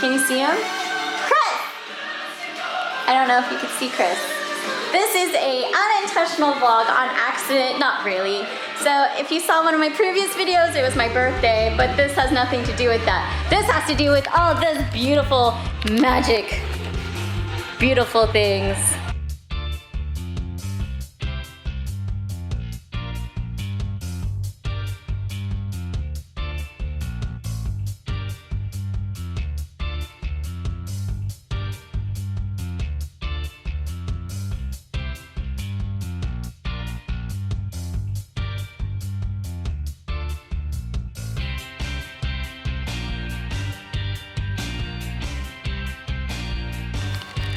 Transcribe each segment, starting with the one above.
Can you see him? Chris! I don't know if you can see Chris. This is a unintentional vlog on accident, not really. So if you saw one of my previous videos, it was my birthday, but this has nothing to do with that. This has to do with all this beautiful magic, beautiful things.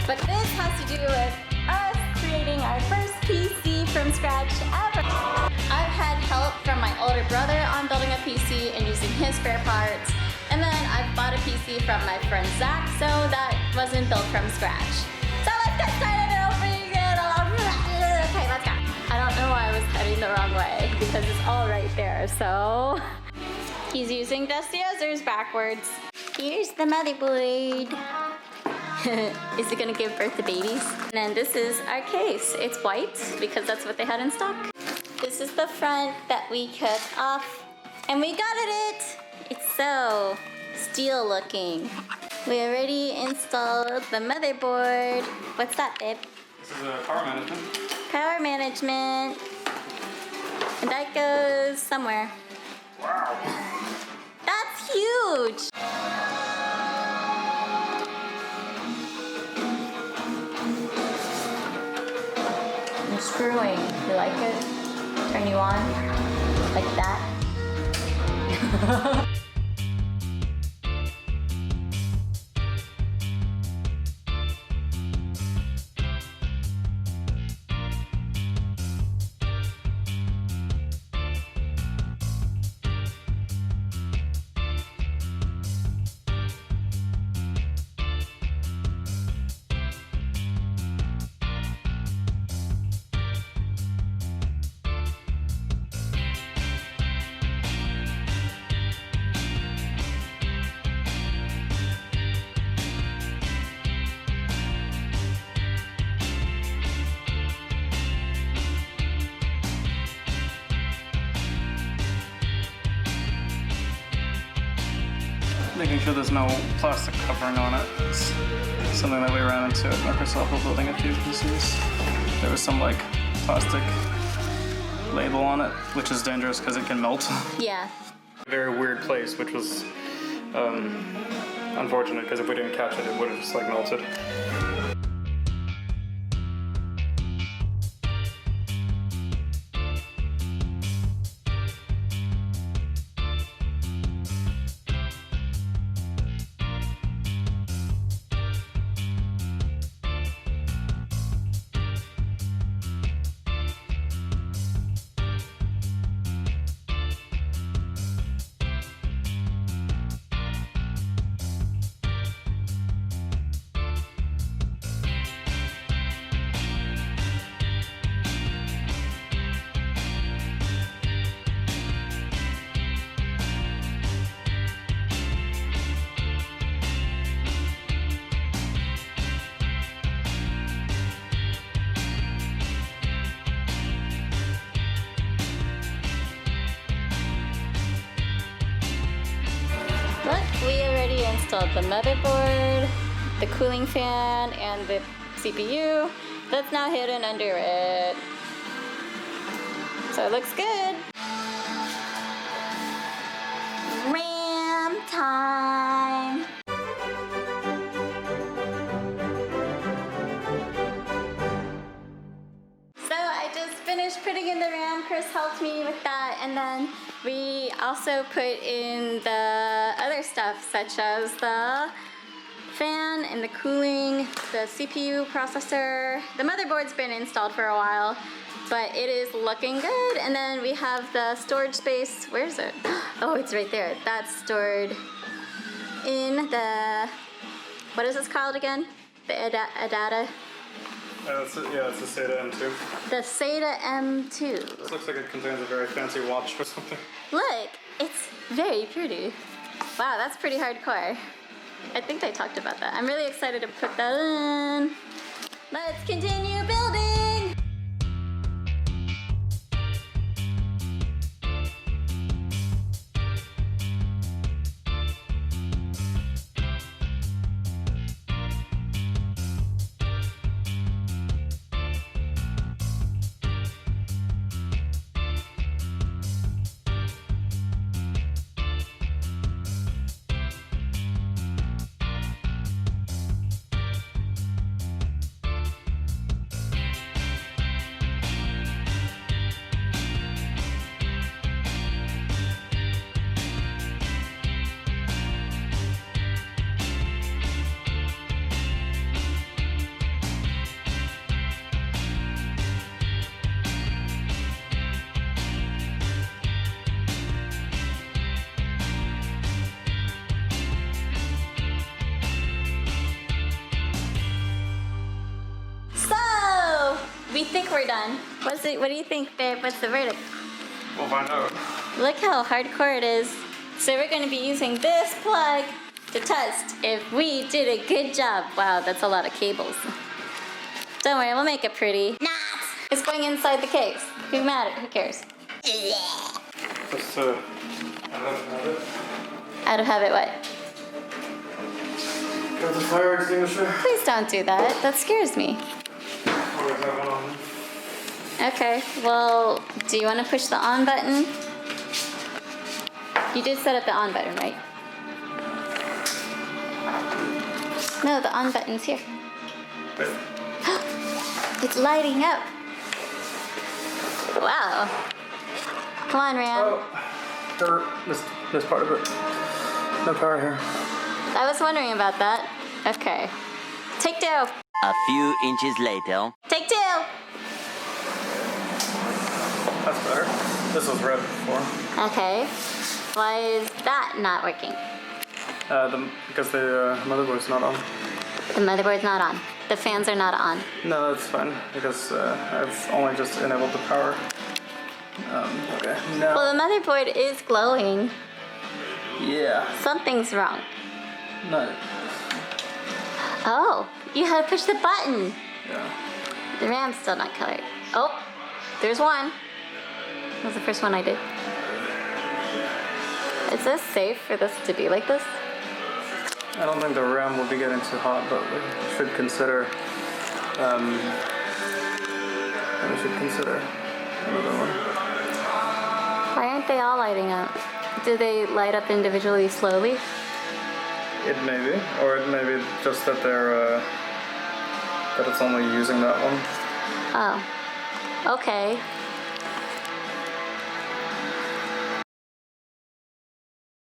But this has to do with us creating our first PC from scratch ever. I've had help from my older brother on building a PC and using his spare parts. And then I've bought a PC from my friend Zach, so that wasn't built from scratch. So let's get started and opening it. Okay, let's go. I don't know why I was heading the wrong way because it's all right there, so. He's using the scissors backwards. Here's the motherboard. Is it gonna give birth to babies? And then this is our case. It's white because that's what they had in stock. This is the front that we cut off and we got it. It's so steel looking. We already installed the motherboard. What's that, babe? This is power management. Power management. And that goes somewhere. Wow. That's huge. Screwing. You like it? Turn you on? Like that? Making sure there's no plastic covering on it. It's something that we ran into at Microsoft while building a few PCs. There was some like plastic label on it, which is dangerous because it can melt. Yeah. A very weird place, which was unfortunate because if we didn't catch it, it would have just like melted. Look, we already installed the motherboard, the cooling fan, and the CPU. That's now hidden under it. So it looks good. RAM time. So I just finished putting in the RAM. Chris helped me with that, and then we also put in the other stuff such as the fan and the cooling, the CPU processor. The motherboard's been installed for a while, but it is looking good. And then we have the storage space. Where is it? Oh, it's right there. That's stored in the, what is this called again? The ADATA? It's the SATA M2. The SATA M2. This looks like it contains a very fancy watch or something. Look, it's very pretty. Wow, that's pretty hardcore. I think I talked about that. I'm really excited to put that in. Let's continue building. We think we're done. What do you think, babe? What's the verdict? We'll find out. Look how hardcore it is. So we're going to be using this plug to test if we did a good job. Wow, that's a lot of cables. Don't worry, we'll make it pretty. Not. It's going inside the case. Who cares? Just out of habit. Out of habit what? Got the fire extinguisher. Please don't do that. That scares me. Always have one on. Okay, well, do you want to push the on button? You did set up the on button, right? No, the on button's here. It's lighting up. Wow. Come on, Ram. Oh, dirt. This part of it. No power here. I was wondering about that. Okay. Take 2. A few inches later. Take 2. That's better. This was red before. Okay. Why is that not working? Because the motherboard's not on. The motherboard's not on. The fans are not on. No, that's fine because I've only just enabled the power. Okay. No. Well, the motherboard is glowing. Yeah. Something's wrong. No. Oh, you had to push the button. Yeah. The RAM's still not colored. Oh, there's one. That was the first one I did. Is this safe for this to be like this? I don't think the RAM will be getting too hot, but we should consider. Another one. Why aren't they all lighting up? Do they light up individually slowly? It may be, or it may be just that they're that it's only using that one. Oh, okay.